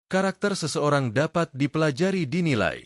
Karakter seseorang dapat dipelajari dinilai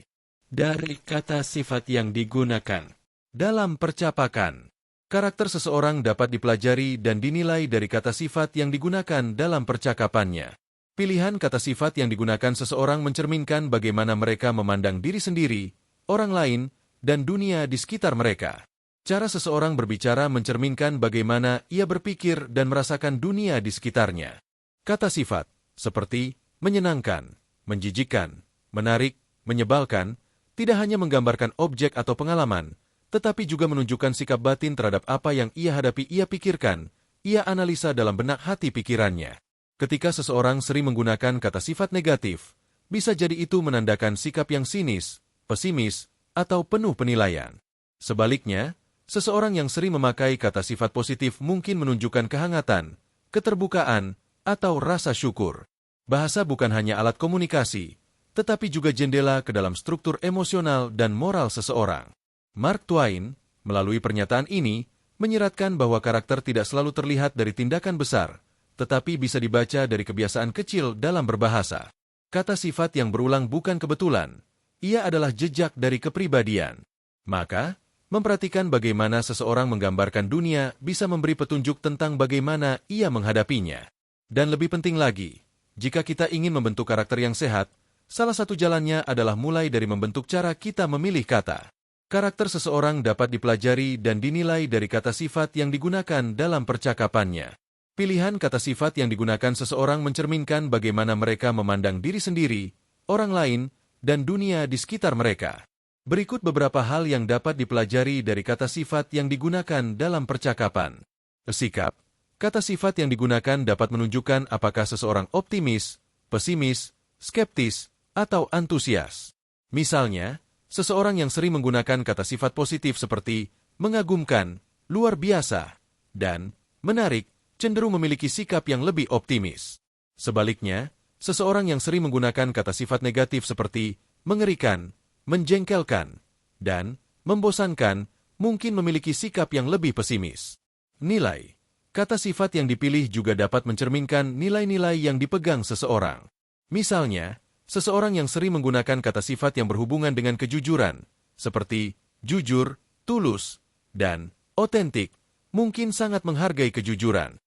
dari kata sifat yang digunakan. Dalam percapakan, karakter seseorang dapat dipelajari dan dinilai dari kata sifat yang digunakan dalam percakapannya. Pilihan kata sifat yang digunakan seseorang mencerminkan bagaimana mereka memandang diri sendiri, orang lain, dan dunia di sekitar mereka. Cara seseorang berbicara mencerminkan bagaimana ia berpikir dan merasakan dunia di sekitarnya. Kata sifat, seperti menyenangkan, menjijikkan, menarik, menyebalkan, tidak hanya menggambarkan objek atau pengalaman, tetapi juga menunjukkan sikap batin terhadap apa yang ia hadapi, ia pikirkan, ia analisa dalam benak hati pikirannya. Ketika seseorang sering menggunakan kata sifat negatif, bisa jadi itu menandakan sikap yang sinis, pesimis, atau penuh penilaian. Sebaliknya, seseorang yang sering memakai kata sifat positif mungkin menunjukkan kehangatan, keterbukaan, atau rasa syukur. Bahasa bukan hanya alat komunikasi, tetapi juga jendela ke dalam struktur emosional dan moral seseorang. Mark Twain, melalui pernyataan ini, menyiratkan bahwa karakter tidak selalu terlihat dari tindakan besar, tetapi bisa dibaca dari kebiasaan kecil dalam berbahasa. Kata sifat yang berulang bukan kebetulan, ia adalah jejak dari kepribadian. Maka, memperhatikan bagaimana seseorang menggambarkan dunia bisa memberi petunjuk tentang bagaimana ia menghadapinya. Dan lebih penting lagi, jika kita ingin membentuk karakter yang sehat, salah satu jalannya adalah mulai dari membentuk cara kita memilih kata. Karakter seseorang dapat dipelajari dan dinilai dari kata sifat yang digunakan dalam percakapannya. Pilihan kata sifat yang digunakan seseorang mencerminkan bagaimana mereka memandang diri sendiri, orang lain, dan dunia di sekitar mereka. Berikut beberapa hal yang dapat dipelajari dari kata sifat yang digunakan dalam percakapan. Sikap. Kata sifat yang digunakan dapat menunjukkan apakah seseorang optimis, pesimis, skeptis, atau antusias. Misalnya, seseorang yang sering menggunakan kata sifat positif seperti mengagumkan, luar biasa, dan menarik, cenderung memiliki sikap yang lebih optimis. Sebaliknya, seseorang yang sering menggunakan kata sifat negatif seperti mengerikan, menjengkelkan, dan membosankan mungkin memiliki sikap yang lebih pesimis. Nilai. Kata sifat yang dipilih juga dapat mencerminkan nilai-nilai yang dipegang seseorang. Misalnya, seseorang yang sering menggunakan kata sifat yang berhubungan dengan kejujuran, seperti jujur, tulus, dan otentik, mungkin sangat menghargai kejujuran.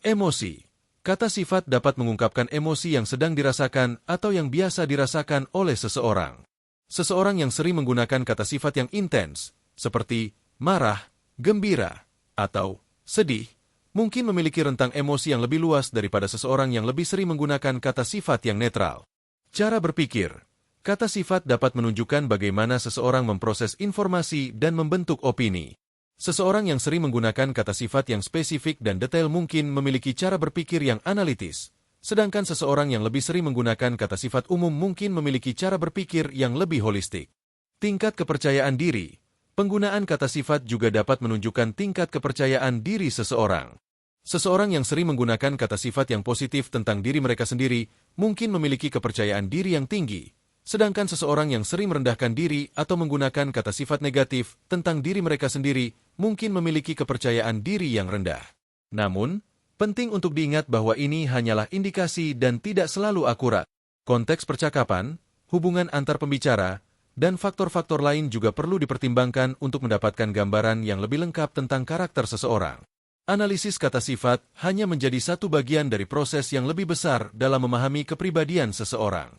Emosi. Kata sifat dapat mengungkapkan emosi yang sedang dirasakan atau yang biasa dirasakan oleh seseorang. Seseorang yang sering menggunakan kata sifat yang intens, seperti marah, gembira, atau sedih, mungkin memiliki rentang emosi yang lebih luas daripada seseorang yang lebih sering menggunakan kata sifat yang netral. Cara berpikir. Kata sifat dapat menunjukkan bagaimana seseorang memproses informasi dan membentuk opini. Seseorang yang sering menggunakan kata sifat yang spesifik dan detail mungkin memiliki cara berpikir yang analitis, sedangkan seseorang yang lebih sering menggunakan kata sifat umum mungkin memiliki cara berpikir yang lebih holistik. Tingkat kepercayaan diri. Penggunaan kata sifat juga dapat menunjukkan tingkat kepercayaan diri seseorang. Seseorang yang sering menggunakan kata sifat yang positif tentang diri mereka sendiri mungkin memiliki kepercayaan diri yang tinggi, sedangkan seseorang yang sering merendahkan diri atau menggunakan kata sifat negatif tentang diri mereka sendiri mungkin memiliki kepercayaan diri yang rendah. Namun, penting untuk diingat bahwa ini hanyalah indikasi dan tidak selalu akurat. Konteks percakapan, hubungan antar pembicara, dan faktor-faktor lain juga perlu dipertimbangkan untuk mendapatkan gambaran yang lebih lengkap tentang karakter seseorang. Analisis kata sifat hanya menjadi satu bagian dari proses yang lebih besar dalam memahami kepribadian seseorang.